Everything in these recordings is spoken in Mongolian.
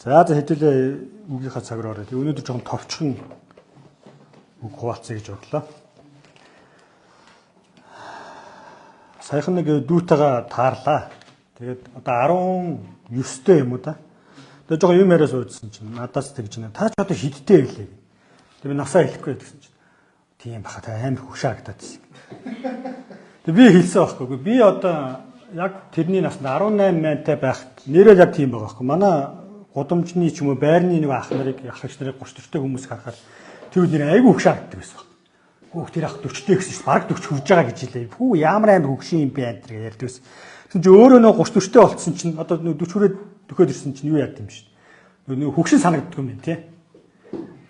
За хэдүүлээ үгийнхаа цаг руу ороод өнөөдөр жоохон товчхон үг хуваалцъя гэж бодлоо. Саяхан нэг дүүтэйгээ таарлаа. Тэгээд одоо 19-тэй юм уу да. Тэгээд жоохон юм яриа суудсан чинь надаас тэгж байна. Та ч одоо хидтэй байлээ. Тэгээд насаа хэлэхгүй гэсэн чинь тийм баха та амар хөшөөрөгдөд байсан. Тэгээд би хэлсэн байхгүй. Би одоо яг тэрний наснд 18 мянтай байхад нэрэл яг тийм байгаа байхгүй. Манай гудамжны ч юм уу байрны нэг ах нарыг ах эгч нарыг 30-40-тэй хүмүүс харахаар тэр нэр айгүй хөшөөрөгдөг байсан байна. Хөөх тэр ах 40-тэй гэсэн чинь бараг 40 хүрж байгаа гэж хэлээ. Хүү ямар амар хөгшин юм бэ энэ гэж ярьдаг байсан. Тэгсэн чинь өөрөө нөө 30-40-тэй болцсон чинь одоо 40 хүрээд төхөөд ирсэн чинь юу яад юм шин. Нөө хөгшин санагддаг юм байна тий.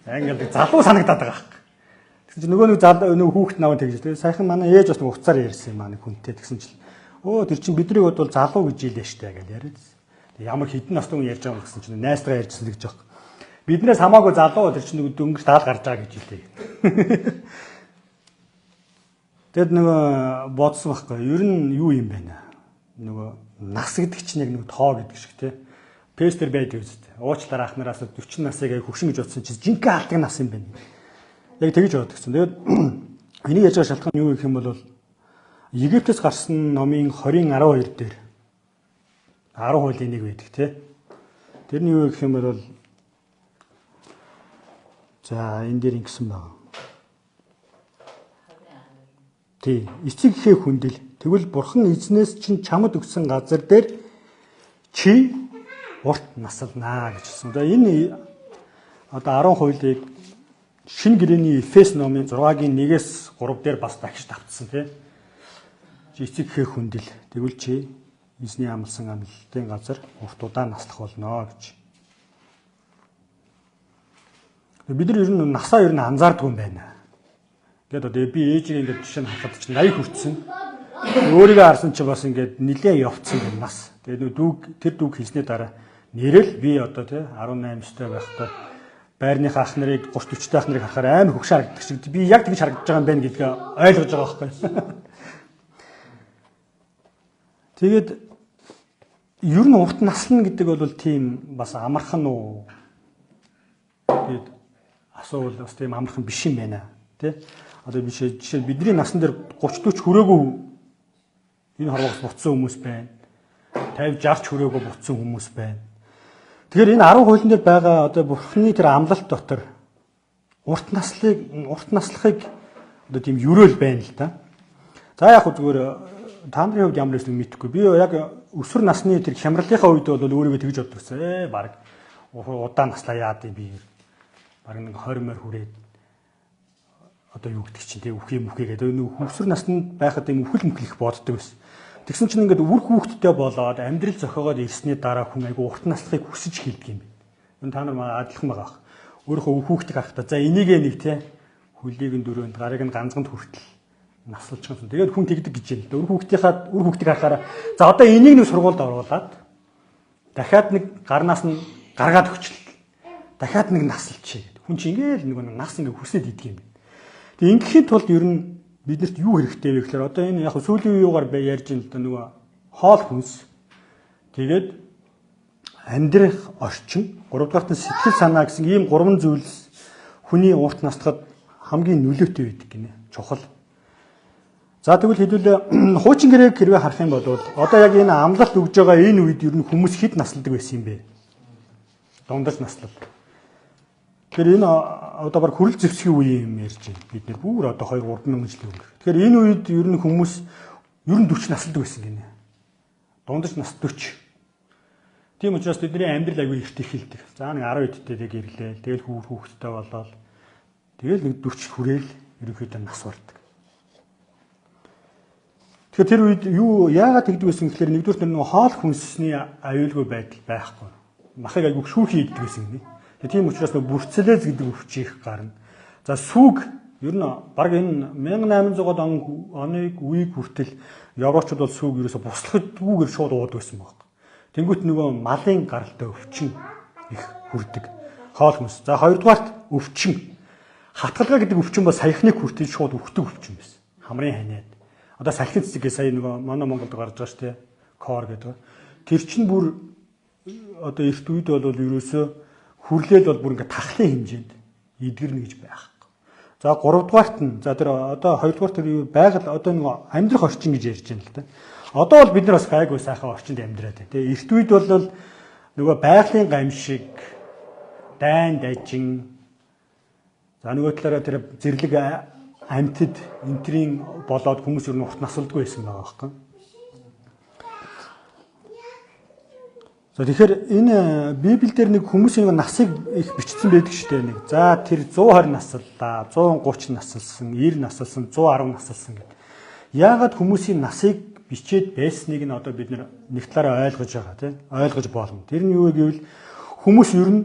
Англи залуу санагдаад байгаа хэрэг. Тэгсэн чинь нөгөө нэг хүүхэд наваа тэгж. Тэгээ саяхан манай ээж бас нэг уцаар ярьсан юм аа нэг хүнтэй. Тэгсэн чинь өө тэр чинь биднийг бодвол залуу гэж хэлээ штэ гэж яриад. Ямар хідэн настай хүн ярьж байгаа юм гэсэн чинь найстайгаа ярьжсэн гэж байгаа. Биднээс хамаагүй залуу тэр чинь нэг дөнгөж даал гарч байгаа гэж хэлээ. Тэгэд нөгөө бодсон байхгүй. Ер нь юу юм бэ нэ? Нөгөө нас гэдэг чинь яг нэг тоо гэдэг шиг тий. Пестер байдаг үстэй. Уучлаарай ах нараас 40 насыг хөгшин гэж бодсон чинь жинхэнэ алдаг нас юм байна. Яг тэгж боддог гэсэн. Тэгэд энийг яаж байгаа шалтгаан юу гэх юм бол Египтээс гарсан номын 20:12 дээр 10 хуулийн нэг байдаг тий. Тэрний юу гэх юм бол за энэ дээр ингэсэн байна. Тий, эцэг ихээ хүндэл. Тэгвэл бурхан эзнээс чинь чамд өгсөн газар дээр чи урт наслнаа гэж хэлсэн. Одоо энэ одоо 10 хуулийг шинэ гэрээний Эфес номын 6-гийн 1-ээс 3 дээр бас дахиж давтсан тий. Эцэг ихээ хүндэл. Тэгвэл чи эзний амлсан амлалтын газар урт удаан наслах болно гэж. Бид нар ер нь насаа ер нь анзаардгүй юм байна. Ингээд одоо би ээжийг ингээд жишээ нь харахад чинь 80 хүрсэн. Өөрийгөө харсан чинь бас ингээд нилээ явцсан юм нас. Тэгээд тэр дүүг хэлсний дараа нэрэл би одоо тий 18 өстэй байхдаа байрныхаа ах нарыг 30-40-тэй ах нарыг харахаар амар хөгш харагддаг шиг би яг тэгж харагдаж байгаа юм байна гэдгийг ойлгож байгаа байхгүй. Тэгээд ер нь урт наслна гэдэг бол тийм бас амархан уу? Тэгээд асуувал бас тийм амархан биш юм байна тий. Одоо биш жишээ бидний насан дээр 30-40 хүрээгүй энэ хорвоос буцсан хүмүүс байна. 50-60 хүрээгүй буцсан хүмүүс байна. Тэгэхээр энэ 10 хуулийн дээр байгаа одоо бурхны тэр амлалт дотор урт наслахыг одоо тийм ерөөл байна л да. За яг зүгээр та нарын хувьд ямар нэгэн мэдэхгүй. Би яг өсвөр насны тэр хямралынхаа үед бол өөрийгөө тэгж боддогсан. Баг удаан наслаа яад юм би. Баг нэг 20 морь хүрээд одоо юу гэдэг чинь тэг үхээ гэдэг нэг өсвөр наснд байхад юм үхэл мүхлэх боддог байсан. Тэгсэн чинь ингээд үр хүүхдтэй болоод амьдрал зохиогоод ирсний дараа хүн айгу урт наслахыг хүсэж хэлдэг юм байна. Та нар маа адилхан байгаа ах. Өөрийнхөө хүүхдийг харахтаа за энийг нэг те хөлийг нь дөрөнд гарыг нь ганцганд хүртэл наслалчихсан. Тэгээд хүн тэгдэг гэж байна. Үр хүүхдийг харахаараа за одоо энийг нэг сургуульд оруулаад дахиад нэг гарнаас нь гаргаад өгчл. Дахиад нэг наслалчих гэдэг. Хүн чинь ингээл нэг нас ингээ хүсээд идэг юм байна. Тэг ингээхийн тулд ер нь биднэрт юу хэрэгтэй вэ гэхээр одоо энэ яг сүүлийн үеугаар ярьж ин л да нөгөө хоол хүнс тэгээд амьдрах орчин 3 дугаарт сэтгэл санаа гэсэн ийм 3 зүйлс хүний урт наслахад хамгийн нөлөөтэй байдаг гинэ. Чухал. За тэгвэл хэдүүлээ хуучин гэрээг хэрвээ харах юм бол одоо яг энэ амлалт өгж байгаа энэ үед ер нь хүмүүс хэд насладаг байсан юм бэ? Дундаж наслал. Тэгэхээр энэ одоо баг хүрэл зэвсгийн үеийн юм ярьж байна. Бид нэр бүр одоо 2-3 мянган жилийн өмнө. Тэгэхээр энэ үед ер нь хүмүүс ер нь 40 насладаг байсан гинэ. Дундаж нас 40. Тийм учраас бидний амьдрал аягүй эрт эхэлдэг. За нэг 10 эдтэй гэрлээ. Тэгэл хүүхдтэй болоод тэгэл нэг 40 хүрээл ерөнхийдөө нас болдог. Тэгэхээр тэр үед юу яагаад тэгдэг байсан гэхээр нэгдүгээр нэг хоол хүнсний аюулгүй байдал байхгүй. Махыг аягүй шүүхий иддэг байсан гинэ. Тийм учраас бүрцэлээс гэдэг өвчих гарна. За сүг ер нь баг энэ 1800-аад оны үеиг хүртэл еврочууд бол сүг ерөөсө буслахгүйгээр шууд уудаг байсан баг. Тэнгүүт нөгөө малын гаралтай өвчин их хүрдэг. Хоол хүнс. За хоёрдугаарт өвчин. Хатгалгаа гэдэг өвчин бол саяхныг хүртэл шууд өвхдөг өвчин байсан. Хамрын ханиад. Одоо салхин цэцгээ сая нөгөө манай Монголд гарч байгаа шүү дээ. Кор гэдэг. Тэр чинь бүр одоо эрт үед бол ерөөсөө хүрлээл бол бүр ингээд тахлын хэмжээнд эдгэрнэ гэж байхгүй. За 3 дугаарт нь за тэр одоо 2 дугаар тэр байгаль одоо нэг амьдрах орчин гэж ярьж байна л да. Одоо бол бид нар бас гайгүй сайхан орчинд амьдраад байна. Тэгээ эрт үед бол нөгөө байгалийн гамшиг, дайн дажин за нөгөө талаараа тэр зэрлэг амьтад энтрийн болоод хүмүүс ер нь урт насалдгүй байсан байгаа байхгүй. За тэгэхээр энэ Библиэлд нэг хүмүүсийн насыг их бичсэн байдаг шүү дээ нэг. За тэр 120 насллаа, 130 насалсан, 90 насалсан, 110 насалсан гэдэг. Яагаад хүмүүсийн насыг бичээд байсныг нь одоо бид нэг талаараа ойлгож байгаа тийм ойлгож болно. Тэр нь юу вэ гэвэл хүмүүс ер нь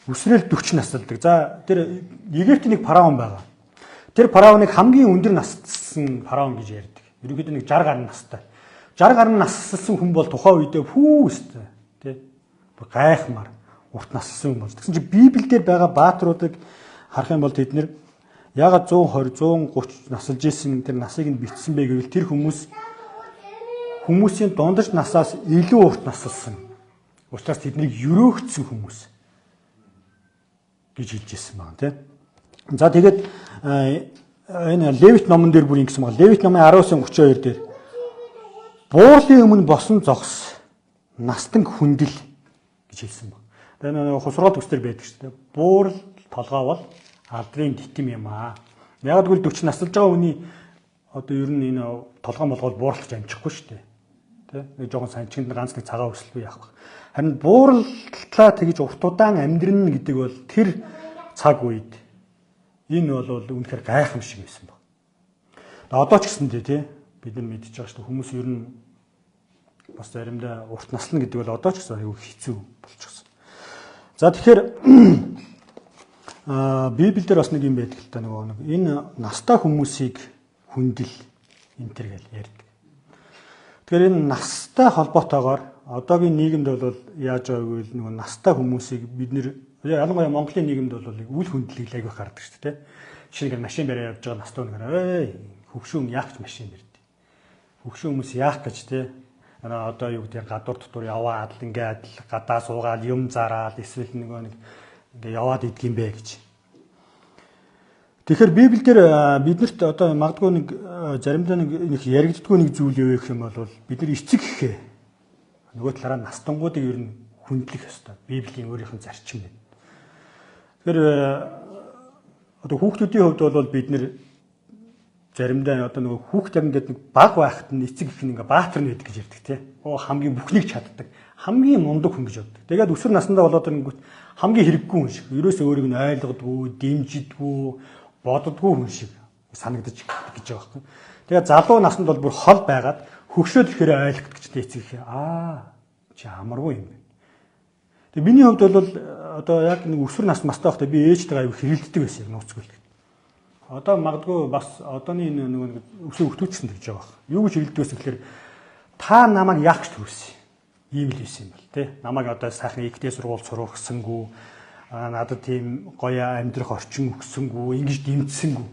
өсрөөл 40 насалдаг. За тэр Египтийн нэг фараон байгаа. Тэр фараоныг хамгийн өндөр нассан фараон гэж ярьдаг. Ерөнхийдөө нэг 60 гаруй настай. 60 гаруй нассан хүн бол тухайн үедээ өстэй тий гайхмаар урт нассан хүн болж. Тэгсэн чинь Библиэлд байгаа баатруудыг харах юм бол тэд нэр ягаад 120, 130 насалж исэн тэр насыг нь бичсэн бэ гэвэл тэр хүмүүсийн дундаж насаас илүү урт насалсан. Учираас тэднийг өрөөгдсөн хүмүүс гэж хэлж ирсэн байна тийм. За тэгээд энэ Левит номон дээр бүр ингэсэн байна. Левит номын 19:32 дээр буурлын өмнө босон зогс настан хүндэл гэж хэлсэн байна. Тэгээд нэг хусрал төстөр байдаг шүү дээ. Буурал толгой бол алдрын титэм юм аа. Яг л 40 насалж байгаа хүний одоо ер нь энэ толгой молгол бууралж амжихгүй шүү дээ. Тэ нэг жоохон санчинд ганц нэг цагаан өсөлгүй яах вэ? Харин бууралтлаа тэгж урт удаан амьдрын гэдэг бол тэр цаг үед энэ бол үнэхээр гайхамшиг байсан баг. Одоо ч гэсэндээ тий бид нар мэдчихэж байгаа шүү дээ хүмүүс ер нь бас заримдаа урт наслна гэдэг бол одоо ч гэсэн аюу хэцүү болчихсон. За тэгэхээр Библиэлд бас нэг юм байдаг л та нэг энэ настай хүмүүсийг хүндэл энтер гэж ярьдаг. Тэгэхээр энэ настай холбоотойгоор одоогийн нийгэмд бол яаж байгааг вэ? Нэг настай хүмүүсийг бид нэр ялангуяа Монголын нийгэмд бол үл хүндлийг айгүй гардаг шүү дээ. Жишээ нь машин бариад явж байгаа настай хүнээр хөвшүүн яах гэж машин барьд. Хөвшүүн хүмүүс яах гэж те одоо юу гэдэг гадуур дотор яваад ингээд гадаа суугаад юм зараад эсвэл нэг ингээ яваад идэх юм бэ гэж. Тэгэхээр Библиэлд биднэрт одоо магадгүй нэг заримдаа нэг яригддаггүй нэг зүйл юу гэх юм бол бид нар эцэг гэхээ нөгөө талаараа настангуудыг ер нь хүндлэх ёстой. Библийн өөрийнх нь зарчим байна. Тэгэхээр одоо хүүхдүүдийн хувьд бол бид нэр заримдаа одоо нөгөө хүүхд ингээд нэг баг байхад нь эцэг их ингээ баатар нь байдаг гэж ярьдаг тий. Хамгийн бүхнийг чаддаг. Хамгийн мундаг хүн гэж боддог. Тэгээд өсвөр насндаа болоод ирэнгүүт хамгийн хэрэггүй хүн шиг. Ерөөсөө өөрийг нь ойлгодгүй, дэмжидгүй, боддгүй хүн шиг санагдаж гэж байгаа байхгүй. Тэгээд залуу наснд бол бүр хол байгаад хөгшөөд ирэхээр ойлгох гэж эцэг их чи амаргүй юм байна. Тэгээд миний хувьд бол одоо яг нэг өсвөр настай байхдаа би ээжтэйгээ аяг хэрэлддэг байсан юм нууцгүй. Одоо магадгүй бас одооний нэг өсвөр хөлтөөчсөн гэж байгаа байна. Юу гэж хэрэлддэг байсан гэхээр та намайг яах гэж төрүүлсэн. Ийм л байсан юм бол тий. Намайг одоо сайхан ихтэй сургууль сургахсангүй надад тийм гоё амьдрах орчин өгсөнгүй, ингэж дэмжсэнгүй.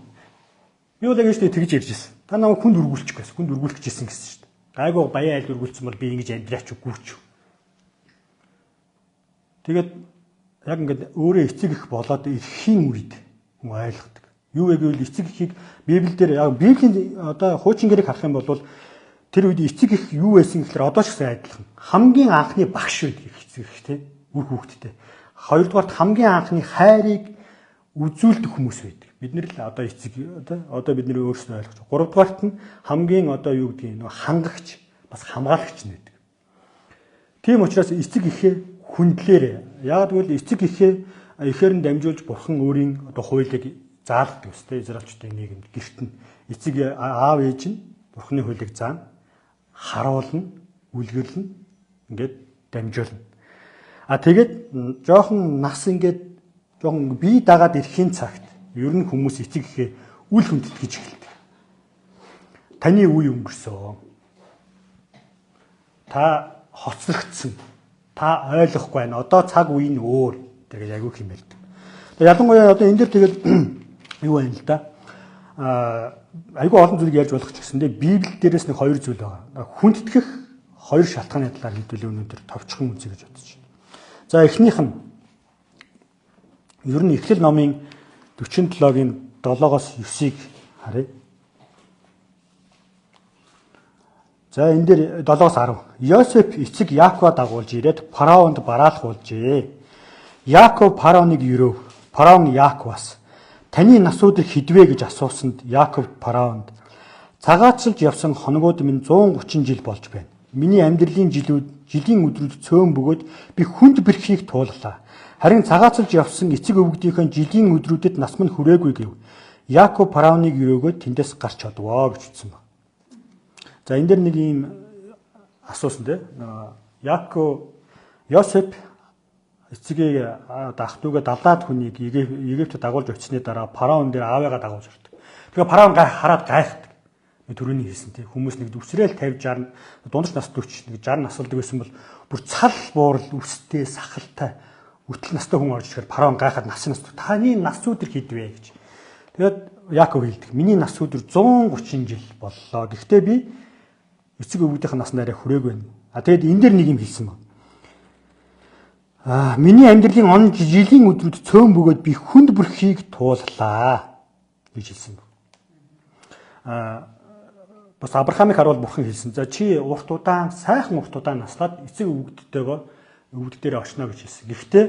Би бол яг тэгж ярьж ирсэн. Та намайг хүнд үргүүлчих гэсэн. Хүнд үргүүлэх гэжсэн гэсэн шүү дээ. Гайгүй баян айл үргүүлсэн бол би ингэж амьдраач үгүйч. Тэгээд яг ингээд өөрөө эцэг их болоод ирэхийн үед хүн ойлгодог. Юу вэ гэвэл эцэг ихийг Библиэлд яг Библийн одоо хуучин гэрийг харах юм бол тэр үед эцэг их юу байсан гэхээр одоо ч гэсэн адилхан. Хамгийн анхны багш байдаг эцэг их тийм үр хүүхэдтэй. Хоёрдугаарт хамгийн анхны хайрыг үзүүлдэг хүмүүс байдаг. Бид нэр л одоо эцэг одоо бид нэр өөрсдөө ойлгож. Гуравдугаарт нь хамгийн одоо юу гэдгийг нэг хангагч бас хамгаалагч нь байдаг. Тийм учраас эцэг ихээ хүндлээрээ. Яг гэвэл эцэг ихээр нь дамжуулж бурхан өөрийн одоо хуулийг заалдаг өстэй израилчдын нийгэмд гэрт нь эцэг аав ээж нь бурханы хуулийг заана, харуулна, үлгэрлэн ингээд дамжуулна. Тэгээд жоохон нас ингээд жоохон бие дагаад ирэхин цагт ер нь хүмүүс эцэг ихээ үл хүндэт гэж эхэлдэг. Таны үе өнгөрсөн. Та хоцрогдсон. Та ойлгохгүй байна. Одоо цаг үе нь өөр. Тэгэж айгүй юм хэлдэг. Ялангуяа одоо энэ дэр тэгээд юу байна л да. Айгүй олон зүйлийг ярьж болох ч гэсэндээ Библи дээрээс нэг хоёр зүйл байгаа. Хүндэтгэх хоёр шалтгааны талаар хэдүүлээ өнөөдөр товчхон үзье гэж бодож байна. За эхнийх нь ер нь Эхлэл номын 47-гийн 7-оос 9-ыг харъя. За энэ дээр 7-оос 10. Йосеф эцэг Яакова дагуулж ирээд фараонд бараалхуулжээ. Яаков фараоныг өрөөв. Фараон Яаковаас таны нас өдөр хэдвэ гэж асуусанд Яаков фараонд цагаатшилж явсан хоногуд минь 130 жил болж байна. Миний амьдралын жилийн өдрүүд цөөн бөгөөд би хүнд бэрхийг тууллаа. Харин цагаатшилж явсан эцэг өвгдийнхээ жилийн өдрүүдэд нас минь хүрээгүй гэв. Яаков фараоныг өрөөгөө тэндээс гарч чадваа гэж хэлсэн байна. За энэ дэр нэг ийм асуусан те. Йосеф эцэгээ ах トゥ угээ далаад хүнийг Египтэд дагуулж очсны дараа фараон дээр аавыгаа дагуулж ирдэг. Тэгээ фараон хараад гайхдаг. Төрөний хэлсэн тийм хүмүүс нэг үсрээл 50 60 дундаж нас 40 нэг 60 насалдаг байсан бол бүр цал буурал үстэй сахалтай үтэл настай хүн орж ирэхээр фараон гайхаад нас таны нас өдөр хэдвэ гэж. Тэгээд Яаков хэлдэг. Миний нас өдөр 130 жил боллоо. Гэхдээ би эцэг өвгдийнх нас нараа хүрээгүй байна. Тэгээд энэ дэр нэг юм хэлсэн байна. Миний амьдралын он жилийн өдрүүд цөөн бөгөөд би хүнд бүрхийг тууллаа гэж хэлсэн байна. Бас Авраамыг харуул бурхан хэлсэн. За чи урт удаан сайхан урт удаан наслаад эцэг өвгддээр очно гэж хэлсэн. Гэхдээ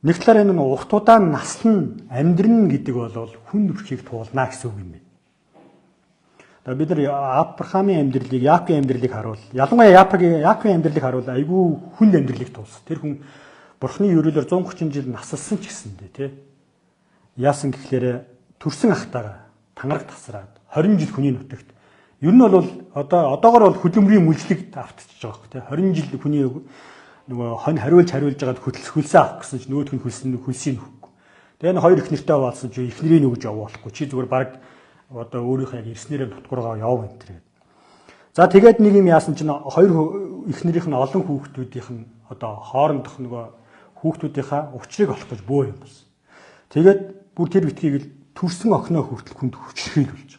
нэг талаар энэ урт удаан наслан амьдрын гэдэг бол хүнд бүрхийг туулна гэсэн үг юм байна. За бид нар Авраамын амьдралыг, Яаковын амьдралыг харуул. Ялангуяа Яаковын амьдралыг харуул айгүй хүнд амьдралыг туулсан. Тэр хүн бурханы өрөөлөөр 130 жил насалсан ч гэсэндээ тий. Яасан гэхлээр төрсөн ахтайгаа тангараг тасраад 20 жил хүний нутагт. Ер нь бол одоогор бол хөдөлмөрийн мүлжлэг автчихж байгаа хэрэг тий. 20 жил хүний нөгөө хонь хариулж байгаад хөлсөө авах гэсэн чинь нөгөөх нь хөлсийг нөхгүй. Тэгээ энэ хоёр их нэртэй болсон чи их нэрийг нөгөж явуулахгүй. Чи зүгээр баг өөрийнхөө яг ирснээрээ нутгургаа яв энэ төр. За тэгээд нэг юм яасан чинь хоёр их нэрийнх нь олон хүүхдүүдийнх нь хоорондох нөгөө хүүхдүүдийнхаа учрыг олох гэж бөө юм болсон. Тэгээд бүр тэр битгийг л төрсөн охиноо хүртэл хүнд хүчрхийлүүлж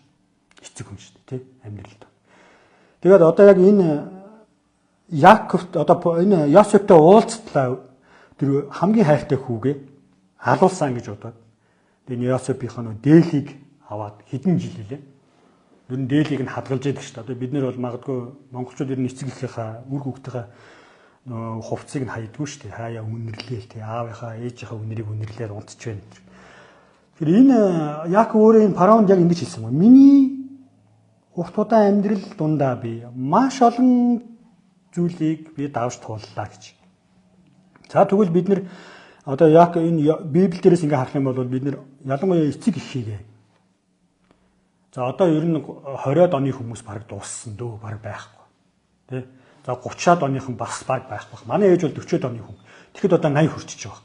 эцэг хүн шүү дээ тий амьдралд. Тэгээд яг энэ Яаковт энэ Йосефтэй уулзтлаа тэр хамгийн хайртай хүүгээ алуулсан гэж бодоод энэ Йосефийнхаа дээлийг аваад хэдэн жил лээ. Ер нь дээлийг нь хадгалж яадаг шүү дээ. Бид нэр бол магадгүй монголчууд ер нь эцэг эхийнхээ үр хүүхдийнхээ хувцсыг нь хайдгүй шүү дээ. Хаяа үнэрлээл тий аавынхаа ээжийнхээ үнэрийг үнэрлээд унтж байна. Тэгэхээр энэ Яаков өөрөө энэ фараонд яг ингэж хэлсэн байна. Миний урт удаан амьдрал дундаа би маш олон зүйлийг би давж тууллаа гэж. За тэгвэл бид нар яг энэ Библи дээрээс ингээ харах юм бол бид нар ялангуяа эцэг эхийгээ. За ер нь 20-од оны хүмүүс баг дууссан дөө баг байхгүй. Тэ? За 30-од оныхан бас баг байхгүй. Манай ээж бол 40-од оны хүн. Тэгэхэд 80 хүрчихэж байгаа.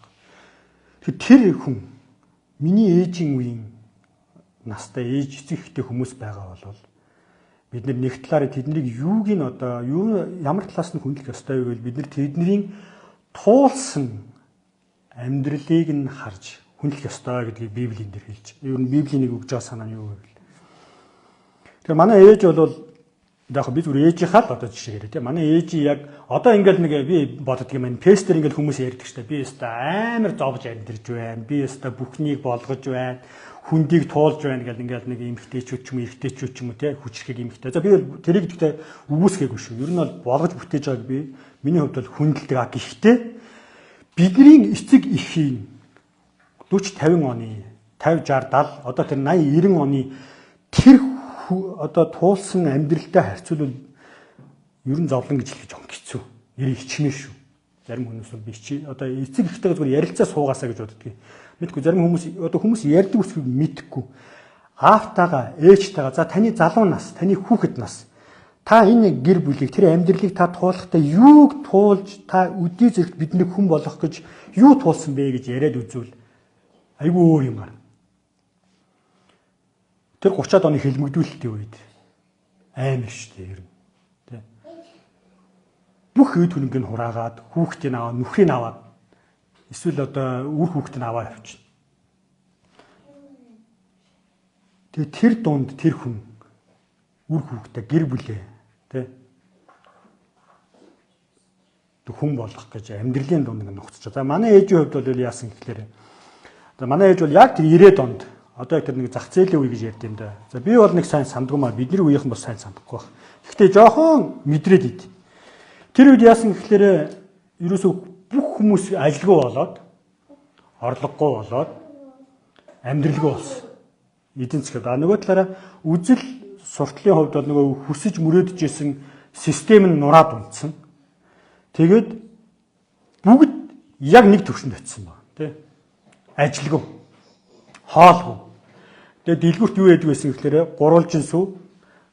Тэгэхээр тэр хүн миний ээжийн үеийн настай ээж эцэг эхтэй хүмүүс байгаа бол бид нар нэг талаараа тэднийг юуг нь ямар талаас нь хүндлэх ёстой вэ гэвэл бид нар тэдний туулсан амьдралыг нь харж хүндлэх ёстой гэдгийг Библийн дээр хэлж. Ер нь Библийн нэг өгж байгаа санаа нь юу вэ гэвэл тэгэхээр манай ээж бол яг би зүгээр ээжийнхаа л жишээгээр тийм манай ээж яг ингээл нэг би боддог юм байна. Пестер ингээл хүмүүс ярьдаг шүү дээ. Би өстой амар зовж амьдэрж байна. Би өстой бүхнийг болгож байна. Хүндийг туулж байна гэдэг ингээл нэг эмгтээчүүд ч юм уу эрэгтэйчүүд ч юм уу тийм хүчрхэг эмгтээ. За би тэрийг гэхдээ үгүйсгээгүй шүү. Ер нь бол болгож бүтээж байгааг би миний хувьд бол хүндэлдэг. Гэхдээ бидний эцэг эхийн 40 50 оны 50 60 70 тэр 80 90 оны тэр туулсан амьдралтай харьцуулбал ер нь зовлон гэж хэлж байгаа хэцүү. Ер нь хичмээ шүү. Зарим хүмүүс бол би чи эцэг ихтэйгээ зүгээр ярилцаа суугаасаа гэж боддөг. Мэдгүй зарим хүмүүс ярьдаг үсгийг мэдхгүй. Аавтайгаа, ээжтайгаа за таны залуу нас, таны хүүхэд нас та энэ гэр бүлийг тэр амьдралыг та туулахдаа юуг туулж та өдний зэрэгт бидний хүн болох гэж юу туулсан бэ гэж яриад үзвэл айгүй өөр юм байна. Тэр 30-аад оны хэлмэгдүүлэлтийн үед амар шүү дээ ер нь. Тэ. Бүх үй төрөнг нь хураагаад хүүхдийн аваад нүхрийг аваад эсвэл үр хүүхдийг аваа явчихна. Тэгээ тэр дунд тэр хүн үр хүүхдээ гэр бүлээ тэ хүн болгох гэж амьдралын дунд ингэ нухацж байгаа. За манай ээжийн хувьд бол яасан гэхээр за манай ээж бол яг тэр 90-ад онд одоо тэр нэг зах зээлийн үе гэж ярьд юм да. За би бол нэг сайн сандгүй маа бидний үеийнхэн бас сайн сандахгүй байх. Гэхдээ жоохон мэдрээд ид. Тэр үед яасан гэхээр ерөөсөө бүх хүмүүс ажилгүй болоод орлогогүй болоод амьдралгүй болсон. Эдийн засгад. Нөгөө талаараа үжил суртлын хувьд бол нөгөө хүсэж мөрөөдөж исэн систем нь нураад унтсан. Тэгээд бүгд яг нэг төвшөнд очисон байна, тий. Ажилгүй. Хоолгүй. Тэгээд дэлгүүрт юу яадаг байсан гэхээр гурвалжин сүв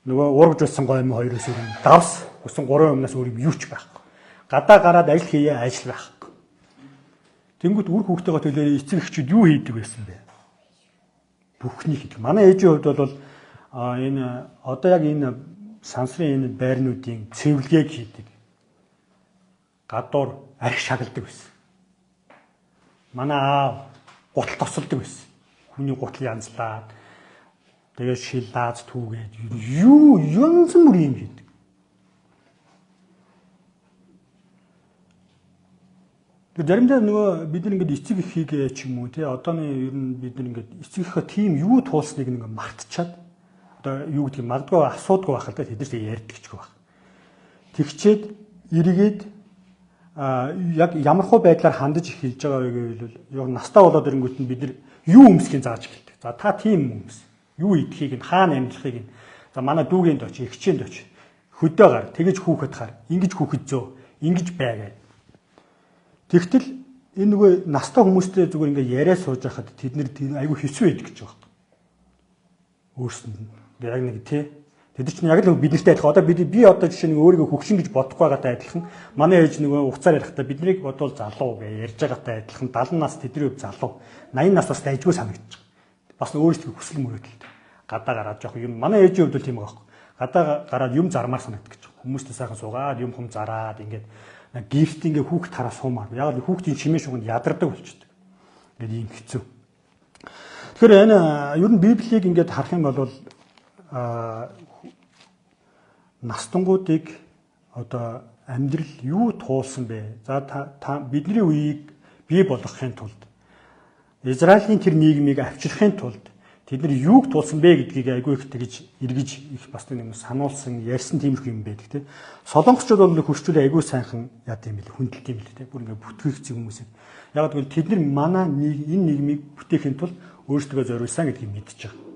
нөгөө ургаж байсан гой юм хоёроос өөр давс өсөн 3 өмнөөс өөр юм юу ч байхгүй. Гадаа гараад ажил хийе ажил байхгүй. Тэнгүүт үр хүүхдтэйгээ төлөө эцэг эхчүүд юу хийдэг байсан бэ? Бүхний хийдэг. Манай ээжийн хувьд бол энэ одоо яг энэ сансрын энэ байрнуудын цэвэрлэгийг хийдэг. Гадуур арх шагналдаг байсан. Манай аав гутал тосолдог байсан. Хүний гутал янзлаад тэгээд шилааз түүгээд юу янз бүрийн юм хийдэг. Тэгээд заримдаа нөгөө бид нар ингээд эцэг эхийг ч юм уу тий одооны ер нь бид нар ингээд эцэг эхээ тийм юу туулсныг ингээд мартчихад одоо юу гэдгийг магадгүй асуудгүй байх л да тэд нар ярьдаг ч байх. Тэгчээд эргээд яг ямар хөө байдлаар хандаж эхэлж байгаа вэ гэвэл яг настаа болоод ирэнгүүт нь бид нар юу өмсөхийг зааж эхэлдэг. За та тийм өмс. Юу идэхийг нь хаана амьдрахыг нь за манай дүүгийн дооч, эгчийн дооч хөдөө гар тэгэж хүүхэд хар, ингэж хүүхэд зөө, ингэж байгаад. Тэгтэл энэ нөгөө настай хүмүүстэй зүгээр ингээ яриа сууж байхад тэд нэр айгүй хэцүү байдаг гэж байна. Өөрсөнд нь яг нэг тий тэд чинь яг л бид нартай адилхан. Одоо би одоо жишээ нь өөрийгөө хөгшин гэж бодох байгаатай адилхан. Манай ээж нөгөө уцаар ярихдаа биднийг бодвол залуу гэж ярьж байгаатай адилхан 70 нас тэдний хувь залуу 80 нас бас дайжгүй санагдаж байгаа. Бас өөрсдөө хүсэл мөрөөдөлтэй. Гадаа гараад жоох юм. Манай ээжийн хувьд л тийм байгаа байхгүй. Гадаа гараад юм зармаар санагддаг гэж байна. Хүмүүстэй сайхан суугаад юм хүм зараад ингээд гифт ингээ хүүхд тараа суумаар. Яг л хүүхдийн чимээ шуганд ядардаг болчихдог. Ингээд ийм хэцүү. Тэгэхээр энэ ер нь Библийг ингээд харах юм бол настангуудыг одоо амьдрал юу туулсан бэ? За бидний үеийг бий болгохын тулд Израилийн тэр нийгмийг авчрахын тулд тэд нар юуг туулсан бэ гэдгийг айгүй их тэгж эргэж их бас нэг сануулсан ярьсан тиймэрхүү юм байдаг тийм. Солонгосчууд бол хурцлын айгүй сайхан яд юм бэл хүндэлт юм бэл тийм. Бүр ингээ бүтгэгдсэн хүмүүсээ. Яг гэвэл тэд нар манай энэ нийгмийг бүтээхийн тулд өөрсдөө зориулсан гэдгийг мэдчихэж байгаа.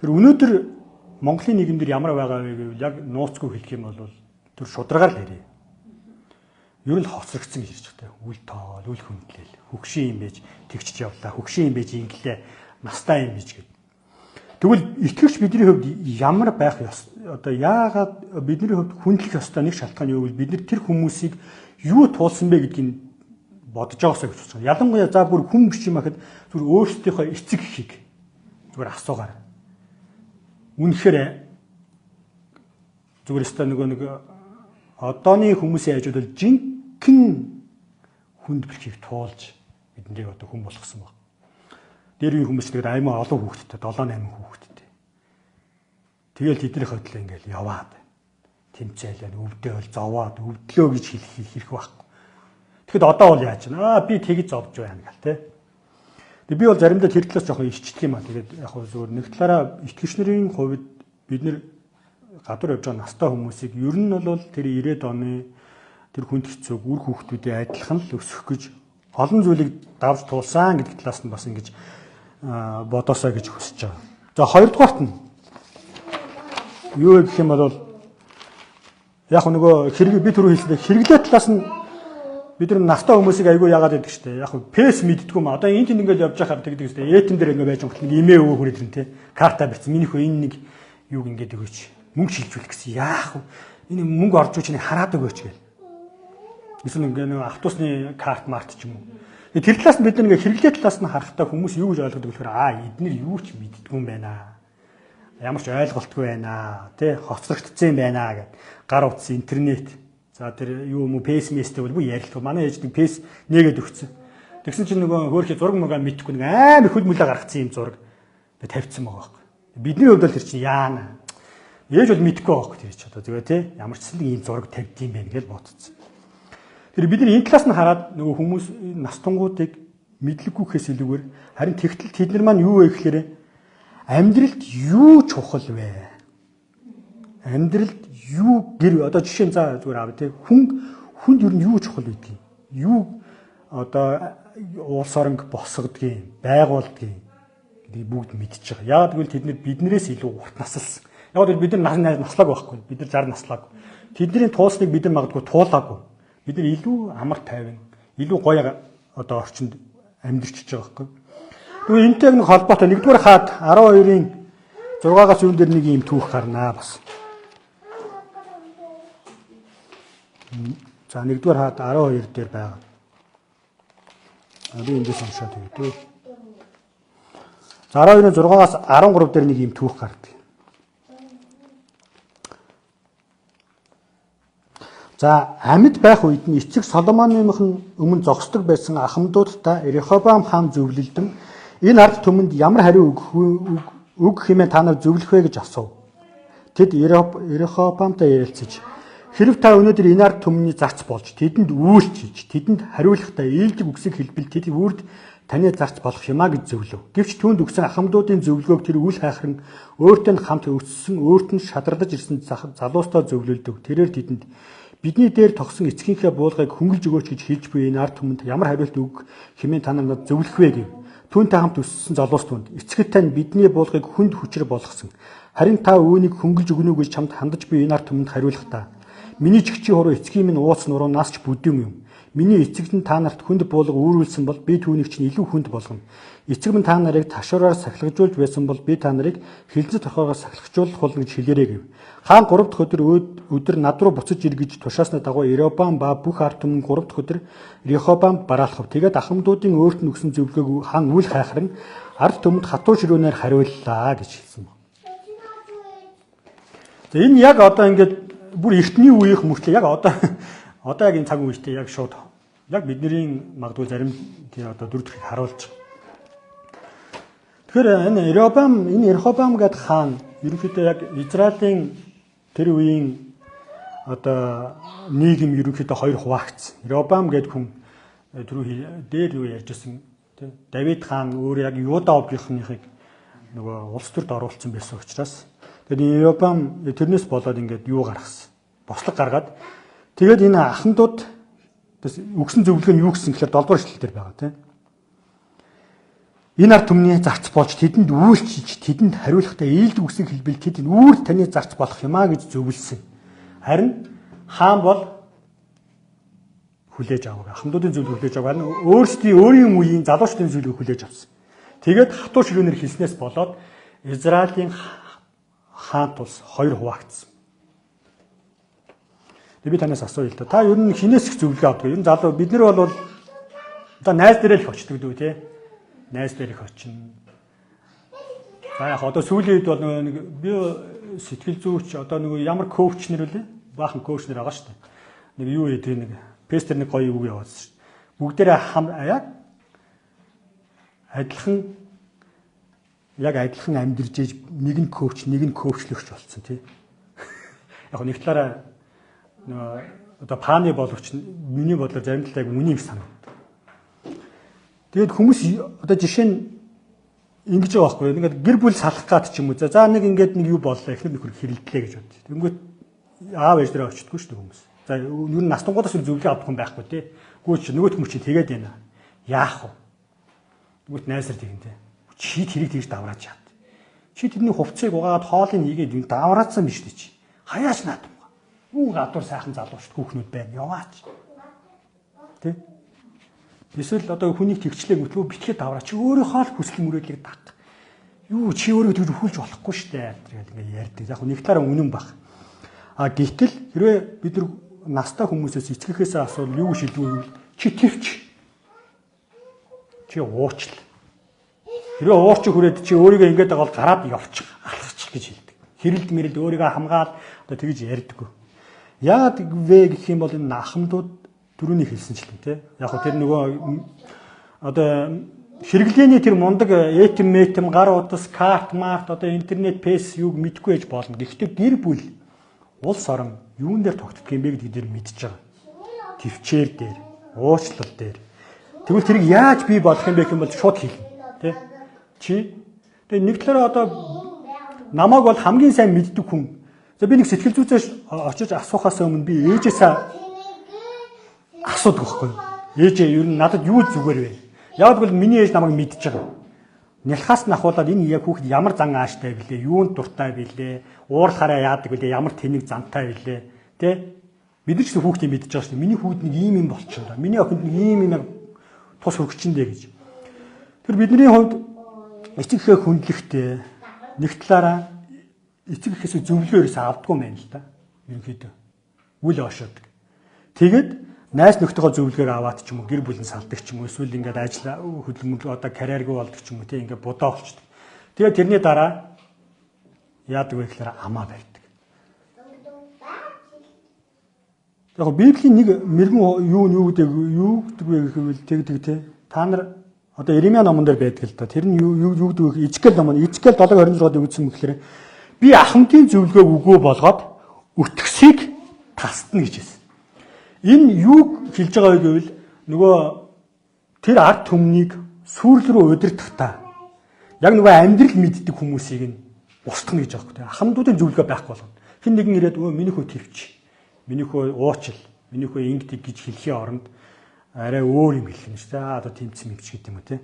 Тэр өнөөдөр Монголын нийгэмдэр ямар байгаа вэ гэвэл яг нууцгүй хэлэх юм бол тэр шударгаар л ярив. Ер нь хоцрогдсон гэж ярьж байгаа. Үл тоол, үл хүндлэл, хөгшин юм байж тэгчж явлаа. Хөгшин юм байж инглээ настай юм биш гэдэг. Тэгвэл итгэвч бидний хувьд ямар байх ёс одоо яагаад бидний хувьд хүндлэх ёстой нэг шалтгаан юу гэвэл бид нар тэр хүмүүсийг юу туулсан бэ гэдгийг бодож байгаасаа гэж бодож байна. Ялангуяа за бүр хүн биш юм ахад зүгээр өөрсдийнхөө эцэг эхийг зүгээр асуугаар. Үнэхээр зүгээр өстой нэг одооны хүмүүсийн ажил бол жинхэнэ хүндбэрхийг туулж биднийг одоо хүн болгосон баг. Тэр үеийн хүмүүс тэгээд аймаа олон хүүхэдтэй 7-8 хүүхэдтэй. Тэгэл тэдний хөдлөө ингээл яваад тэмцээлээ өвдөөл зовоод өвдлөө гэж хэлэх байхгүй. Тэгэхэд одоо бол яаж вэ? Би тэгж зовж байна гал те. Тэг би бол заримдаа тэр талаас жоохон ичдэг юм а. Тэгээд яг хөө зөвөр нэг талаараа итгэгч нарын хувьд бид нэр гадуур явж байгаа настай хүмүүсийг ер нь бол тэр 90-ад оны тэр хүнд хэцүүг үр хүүхдүүдийн адилхан л өсгөх гэж олон зүйлийг давж туулсан гэдэг талаас нь бас ингэж бодосоо гэж хүсэж байгаа. За хоёрдугаарт нь юу гэх юм бол яг нөгөө хэрэг би түрүү хэлсэн хэрэглээ талаас нь бид нар настай хүмүүсийг айгүй яагаад гэдэг штэ. Яг пэс мэддгүү ма. Одоо энд ингээл явж байхаар тэгдэг штэ. Этэн дээр ингээ байж байгаа нэг имээ өвөө хүрээд ирэн те. Карта бичсэн. Минийх энэ нэг юуг ингээд өгөөч. Мөнгө шилжүүлэх гэсэн. Яах вэ? Энэ мөнгө орж ичнийг хараад өгөөч гээл. Эсвэл ингээ нэг автобусны карт март ч юм уу. Тэр талаас нь бид нэг хэрэглээ талаас нь харахтаа хүмүүс юу гэж ойлгодог вэхээр эднэр юу ч мэддгүү юм байна. Ямар ч ойлголтгүй байна. Тэ хоцрогдсон юм байна гэд. Гар утас интернет. За тэр юу юм пэсмэстэй бол бүр ярилтгүй. Манай ээж нэг пэс нэгэд өгсөн. Тэгсэн чинь нөгөө хөөрхий зураг мөгаа мэдхгүй нэг амар хөл мөлөө гаргацсан юм зураг тавьчихсан байгаа байхгүй. Бидний хувьд бол тэр чинь яана. Ээж бол мэдхгүй байхгүй тэр чинь одоо тэгээ тий ямар ч нэг ийм зураг тавьд юм байна гэж бодсон. Тэр бид нар энэ талаас нь хараад нөгөө хүмүүс настунгуудыг мэдлэггүйхээс илүүгээр харин тэгтэл тэд нар маань юу вэ гэхээр амьдралд юу чухал вэ? Амьдралд юу гэр одоо жишээ нь за зүгээр авъя те хүнд ер нь юу чухал байдгийг юу одоо улс орон босгодгийг байгуулдгийг гэдгийг бүгд мэдчихэж байгаа. Яг тэгвэл тэд нар биднээс илүү урт наслсан. Яг л бид нар наслаг байхгүй. Бид нар 60 наслаагүй. Тэдний туусныг бид нар магадгүй туулаагүй. Бид нар илүү амар тайван, илүү гоё одоо орчинд амьдарч байгаа байхгүй. Тэгвэл энэтэй нэг холбоотой нэгдүгээр хаад 12-ын 6-аас 4 дээр нэг юм түүх гарнаа бас. За нэгдүгээр хаад 12 дээр байгаа. Би эндээс уншаад өгье. За 12-ын 6-аас 13 дээр нэг юм түүх гардаг. За амьд байх үед нь эцэг Соломоныхон өмнө зогсдог байсан ахмадуудтай Рехобоам хаан зөвлөлдөн энэ ард түмэнд ямар хариу өгөх хэмээн та нар зөвлөх вэ гэж асуув. Тэд Рехобоамтай ярилцаж хэрв та өнөөдөр энэ ард түмний зарц болж тэдэнд үйлчилж тэдэнд хариулахдаа ээлжиг үгсийг хэлбэл тэд үрд таны зарц болох юмаа гэж зөвлөв. Гэвч түүнд өгсөн ахмадуудын зөвлөгөөг тэр үл хайхран өөртөө хамт өссөн өөрт нь шадрагдаж ирсэн залуустай зөвлөлдөв. Тэрээр тэдэнд бидний дээр тогсон эцгийнхээ буулгыг хөнгөлж өгөөч гэж хэлж буй энэ ард түмэнд ямар хариулт өгөх хэмээн та нар надад зөвлөх вэ гэв. Түүнтэй хамт өссөн залуус түнд эцгэд тань бидний буулгыг хүнд хүчээр болгосон. Харин та үүнийг хөнгөлж өгнө үү гэж чамд хандаж буй энэ ард түмэнд хариулах та. Миний чигчи хуруу эцгийн минь ууц нуруу насч бүдэм юм. Миний эцэгт нь та нарт хүнд буулга үүрүүлсэн бол би түүнийг чинь илүү хүнд болгоно. Эцэг минь та нарыг ташуураар сахилгажуулж байсан бол би та нарыг хилэнцэд орхоогоор сахилгажуулах болно гэж хэлээрэй гэв. Хаан 3 дахь өдөр над руу буцаж иргэж тушаасны дагуу Рехобоам ба бүх ард түмэн 3 дахь өдөр Рехобоамд бараалхав. Тэгээд ахмадуудын өөрт нь өгсөн зөвлөгөөг хаан үл хайхран ард түмэнд хатуу ширүүнээр хариуллаа гэж хэлсэн байна. За энэ яг одоо ингээд бүр эртний үеийнх мөртлөө яг одоо яг энэ цаг үетэй яг шууд яг бидний магадгүй зарим тий одоо 4 дахь харуулж байгаа. Тэгэхээр энэ Рехобоам гэдэг хаан ерөнхийдөө яг Израилийн тэр үеийн одоо нийгэм ерөнхийдөө хоёр хуваагдсан. Рехобоам гэдэг хүн дээр юу ярьжсэн тий Давид хаан өөр яг Юда овгийнхныг нөгөө улс төрд оруулсан байсан учраас тэгээд Рехобоам тэрнээс болоод ингээд юу гаргасан. Бослог гаргаад тэгээд энэ ахмадууд өгсөн зөвлөгөө нь юу гэсэн гэхээр 7 дугаар эшлэл дээр байгаа тийм. Энэ ард түмний зарц болж тэдэнд үйлчилж тэдэнд хариулахдаа ээлдэг үгсийг хэлбэл тэд үүр таны зарц болох юмаа гэж зөвлөсөн. Харин хаан бол хүлээж аваагүй. Ахмадуудын зөвлөгөө хүлээж аваагүй. Өөрийн үеийн залуучдын зөвлөгөө хүлээж авсан. Тэгээд хатуу ширүүнээр хэлснээс болоод Израилийн хаан тулс хоёр хуваагдсан. Би танаас асууя л да. Та ер нь хинээс их зөвлөгөө авдаг. Ер нь залуу бид нар бол одоо найз дээрээ л очдөг дүү те. Найз дээр их очино. За яг одоо сүүлийн үед бол нэг би сэтгэл зүйч одоо нэг ямар коуч нэр үлээ? Баахан коуч нэр байгаа шүү дээ. Нэг юу гэдэг нэг пестер нэг гоё үг явуулсан шүү дээ. Бүгдээрээ яг адилхан амьдэрж ээж нэг нь коуч, нэг нь коучлөгч болсон тий. Яг нэг талаараа одоо пааны боловч миний бодлоор зарим талаа яг үнийг санагдав. Тэгээд хүмүүс одоо жишээ нь ингэж байгаа байхгүй. Ингээд гэр бүл салах гад ч юм уу. За нэг ингээд нэг юу боллоо. Эхнэр нөхөр хэрэлдлээ гэж бод. Тэнгүүт аав ээж дээрээ очтгүй шүү дээ хүмүүс. За ер нь настунгуудаас зөвлөгөө авах юм байхгүй тий. Гүйч нөгөөт хүмүүс чинь тэгээд байна. Яах вэ? Тэнгүүт найсар тэгнэ. Чи тэрийг тэгж даврааж чад. Чи тэрний хувцсыг угаад хоолыг нэгээд юм давраацсан биш үү чи. Хаяаш наадам. Юу гадуур сайхан залуу шүү хүүхнүүд байна. Яваач. Тэ? Эсвэл одоо хүнийг тэгчлээ мэтлүү битгээд давраа чи өөрийнхөө л хүсэл мөрөөдлийг даг. Юу чи өөрөө тэр өхүүлж болохгүй штэ гэдэг ингээ ярьдаг. Яг нэг талаараа үнэн баг. А гэтэл хэрвээ бид нар настай хүмүүсээс эцгийнхээсээ асуувал юу шилдэгвэл чи твч. Чи уучл. Хэрвээ уурч хүрээд чи өөрийгөө ингээд байгаа бол гараад явчих, алхачих гэж хэлдэг. Хэрэлд мэрэлд өөрийгөө хамгаал одоо тэгж ярьдаггүй. Яагаад вэ гэх юм бол энэ ахмадууд түрүүний хэлсэнчлэн тий. Яг хөө тэр нөгөө одоо хэрэглээний тэр мундаг этм гар утас карт март одоо интернет пэс юг мэдгүй ээж болно. Гэхдээ гэр бүл улс орон юун дээр тогтдох юм бэ гэдгийг тэр мэдж байгаа. төвчээр дээр, уучлал дээр. Тэгвэл тэрийг яаж бий болох юм бэ гэх юм бол шууд хэлнэ. Тэ? Чи тэгээ нэг талаараа одоо намайг бол хамгийн сайн мэддэг хүн. За би нэг сэтгэл зүйчээс очиж асуухаас өмнө би ээжээсээ асуудаг байхгүй. Ээжээ ер нь надад юу зүгээр вэ? Яг бол миний ээж намайг мэдж байгаа. Нялхаас нь ахуулаад энэ яг хүүхэд ямар зан ааштай билээ, юунд дуртай билээ, уурлахаараа яадаг билээ, ямар тэнэг зантай билээ, тэ? Бид нар ч хүүхдийг мэдж байгаа шүү дээ. Миний хүүхэд нэг ийм юм болчихно. Миний охинд нэг ийм юм тус хөргөчөндөө гэж. Тэр бидний хувьд эцэг эхээ хүндлэхтэй нэг талаараа эцэг эхээс зөвлөгөө ерөөсөө авдаггүй юм байна л да. Ерөнхийдөө үл ошоодаг. Тэгээд найз нөхдөдөө зөвлөгөөр аваад ч юм уу гэр бүлийн салдаг ч юм уу эсвэл ингээд ажил хөдөлмөр одоо карьергүй болдог ч юм уу тийм ингээд будаа болчдөг. Тэгээд тэрний дараа яадаг вэ гэхээр амаа барьдаг. Яг Библийн нэг мэрэгэн юу гэдэг вэ гэвэл тэгдэг те. Та нар одоо Иремья номон дээр байдаг л да. Тэр нь юу гэдэг вэ? Изекэл номон. Изекэл 7:26-ыг үзсэн мэхлээр би ахмадын зөвлөгөөг үгүй болгоод өтгсийг тасдна гэж хэлсэн. Энэ юуг хэлж байгаа вэ гэвэл нөгөө тэр ард түмнийг сүрэл рүү удирдахдаа яг нөгөө амьдрал мэддэг хүмүүсийг нь устгах гэж байгаа юм. Ахмадуудын зөвлөгөө байхгүй болгоно. Хэн нэгэн ирээд миний хөө твч, миний хөө уучил, миний хөө ингэдэг гэж хэлхийн оронд арай өөр юм хэлнэ шүү дээ. Одоо тэмцэн мэмч гэдэг юм уу те.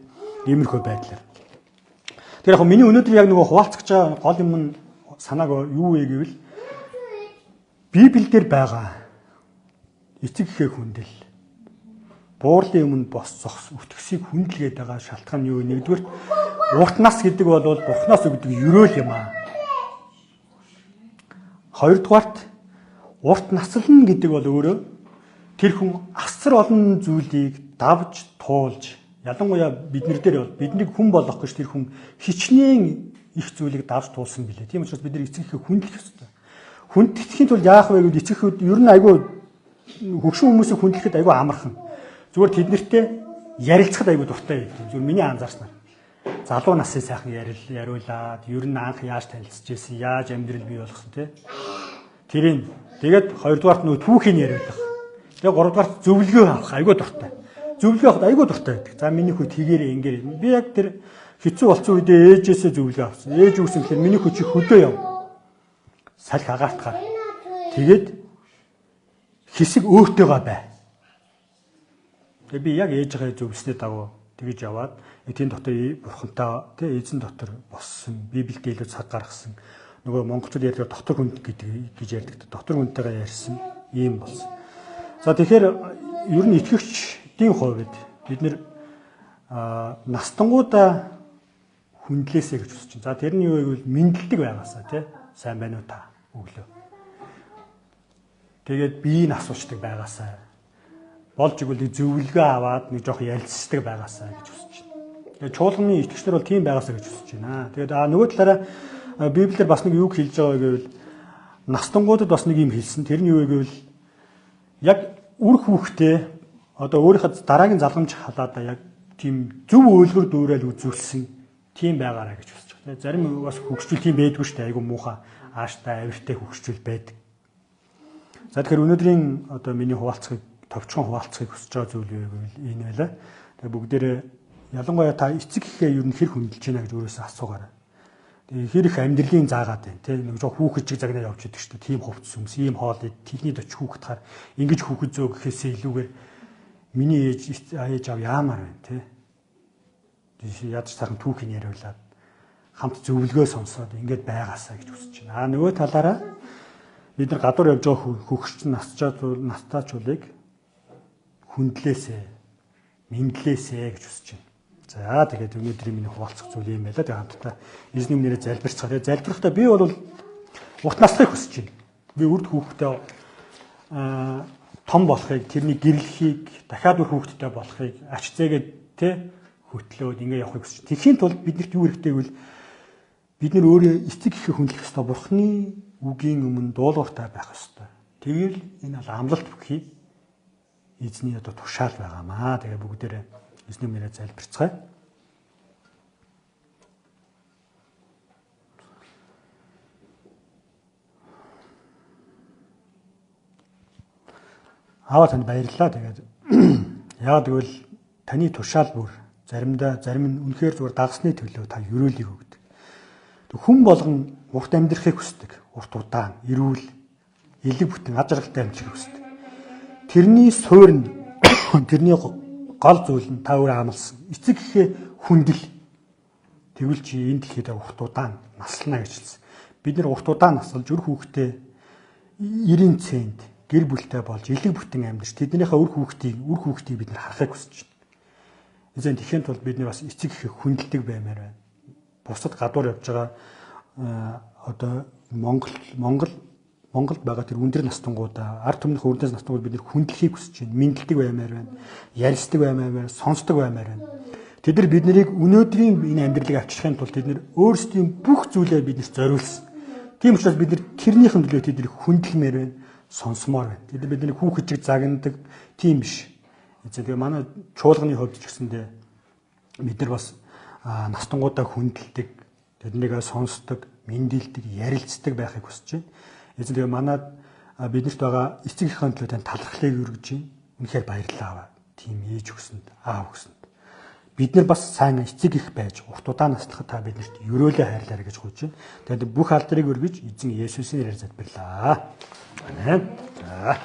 Иймэрхүү байдлаар. Тэр яг миний өнөөдөр яг нөгөө хуваалцах байгаа гол юм нь санааг юу вэ гэвэл Библиэлд байгаа эцэг эхээ хүндэл буурлын өмнө бос зогс өтгсийг хүндэлгээд байгаа шалтгаан нь юу вэ? Нэгдүгээр урт нас гэдэг бол Бурханаас өгдөг ерөөл юм аа. Хоёрдугаарт урт наслна гэдэг бол өөрөө тэр хүн асар олон зүйлийг давж туулж ялангуяа биднэр дээр бол биднийг хүн болгох гэж тэр хүн хичнээн их зүйлийг давж туулсан билээ. Тийм учраас бид нар эцэг эхээ хүндлэх ёстой. Хүндэтгэхийн тулд яах вэ гэвэл эцэг эхүүд ер нь айгүй хөгшин хүмүүсийг хүндлэхэд айгүй амархан. Зүгээр тэднэртэй ярилцахад айгүй дуртай байдаг. Зүгээр миний анзаарснаар. Залуу насны сайхан яриулаад ер нь анх яаж танилцж ирсэн, яаж амьдрал бий болгосон те. Тэрийг тэгээд хоёрдугаарт нөө түүхийг яриулах. Тэгээд гуравдугаарт зөвлөгөө авах айгүй дуртай. Зөвлөгөө авахд айгүй дуртай байдаг. За миний хүү тэгээрээ ингээр. Би яг тэр хэцүү болсон үедээ ээжээсээ зөвлөгөө авсан. Ээж үгсэн гэхээр миний хүү чи хөдөө яв. Салхи агаартахаар. Тэгээд хэсэг өөртөөгөө бай. Тэгээ би яг ээжийнхээ зөвлөснөө дагуу тэгж яваад тийм дотор бурхантай тий эзэн дотор боссон. Библиэд илүү цаг гаргасан. Нөгөө монголчууд ярьдаг дотор хүнд гэдэг гэж ярьдаг. Дотор хүнтэйгээ ярьсан ийм болсон. За тэгэхээр ер нь итгэгчдийн хувьд бид нэр настангуудаа хүндлээсэй гэж хүсэж байна. За тэр нь юу вэ гэвэл мэдлэг байгаасаа тий сайн байна уу та өглөө. Тэгээд биеийг асуучдаг байгаасаа болж игэл зөвлөгөө аваад нэг жоох ярилцдаг байгаасаа гэж хүсэж байна. Тэгээд чуулганы итгэгчнэр бол тийм байгаасаа гэж хүсэж байна. Тэгээд нөгөө талаараа Библиэр бас нэг юу хэлж байгаа гэвэл настангуудад бас нэг юм хэлсэн. Тэр нь юу вэ гэвэл яг үр хүүхдээ одоо өөрийнхөө дараагийн залгамж халаадаа яг тийм зөв үйлгэр дүүрэл үзүүлсэн тийм байгаараа гэж хүсэж байна. Зарим бас хөгжүүл тийм байдгүй шүү дээ. Айгу муухай ааштай авиртай хөгжүүл байдаг. За тэгэхээр өнөөдрийн одоо миний хуваалцахыг товчхон хуваалцахыг хүсэж байгаа зүйл юу гэвэл энэ байлаа. Тэгээ бүгдээрээ ялангуяа та эцэг эхээ ер нь хэр хөндлөж байна гэж өөрөөсөө асуугаарай. Тэгээ хэр их амьдралын заагаад байна те нэг жоо хүүхэд чиг загнаа явж идэг шүү дээ. Тийм хувцс юмс, ийм хоол техник очих хүүхэд хаар ингэж хүүхэд зөө гэхээсээ илүүгээр миний ээж аав яамаар байна те. Ядаж сайхан түүхийн яриулаад хамт зөвлөгөө сонсоод ингэж байгаасаа гэж хүсэж байна. Нөгөө талаараа бид нар гадуур явж байгаа хөгшч настаачуулыг хүндлээсэй, мэдлээсэй гэж хүсэж байна. За тэгээд өнөөдрийн миний хуваалцах зүйл юм байла. Тэгээд хамтдаа эзний нэрээр залбирцгаая. Залбирахдаа би бол урт насхыг хүсэж байна. Би үрд хүүхдээ том болохыг, тэрний гэрлэхийг, дахиад бүр хүүхэдтэй болохыг ач зээгээд тэ хөтлөөд ингэ явахыг хүсэж. Тэхийн тулд биднэрт юу хэрэгтэй гэвэл бид нар өөрөө эцэг эхээ хүндлэх ёстой. Бурхны үгийн өмнө дуулууртай байх ёстой. Тэгэл энэ бол амлалт бүхий эзний одоо тушаал байгаамаа. Тэгээ бүгдээрээ эзний нэрээр залбирцгаая. Аава танд баярлалаа. Тэгээд яагаад гэвэл таны тушаал бүр зарим нь үнэхээр зүгээр дагсны төлөө та ерөөлийг өгдөг. Хүн болгон урт амьдрахыг хүсдэг. Урт удаан, эрүүл, элэг бүтэн аж аргалтай амьдрахыг хүсдэг. Тэрний суурь нь тэрний гол зүйл нь та өөрөө амласан. Эцэг гэхээ хүндэл. Тэгвэл чи энэ дэлхийд урт удаан наслана гэж хэлсэн. Бид нэр урт удаан насалж үр хүүхдээ 90 цент гэр бүлтэй болж элэг бүтэн амьдарч тэднийхээ үр хүүхдийг бид нар харахыг хүсэж байна. Эзэн тэхийн тулд бид нар бас эцэг гэхээ хүндэлдэг баймаар байна. Бусад гадуур явж байгаа одоо Монголд байгаа тэр өндөр настангуудаа ард түмнийх өрнөс настангууд бид нэр хүндлэхийг хүсэж байна. Мэдлдэг баймаар байна. Ярилцдаг баймаар байна. Сонсдог баймаар байна. Тэд нар бид нарыг өнөөдрийн энэ амьдралыг авчрахын тулд тэд нар өөрсдийн бүх зүйлээ биднэрт зориулсан. Тийм учраас бид нар тэрнийхэн төлөө тэднийг хүндлэмээр байна. Сонсомоор байна. Тэд бид нарыг хүүхэд чиг загнадаг тийм биш. Тэгээ манай чуулганы хувьд ч гэсэндээ бид нар бас настангуудаа хүндэлдэг, тэднийг сонсдог, мэндэлдэг, ярилцдаг байхыг хүсэж байна. Тэгээ манад биднэрт байгаа эцэг эхийн төлөө тань талархлыг өргөж байна. Үнэхээр баярлалаа. Тийм ээж өгсөнд, аав өгсөнд. Бид нар бас сайн эцэг их байж урт удаан наслахад та биднэрт ерөөлөө хайрлаарай гэж хууж байна. Тэгээд бүх алдрыг өргөж эзэн Есүсийн нэрээр залбирлаа. Амен. За.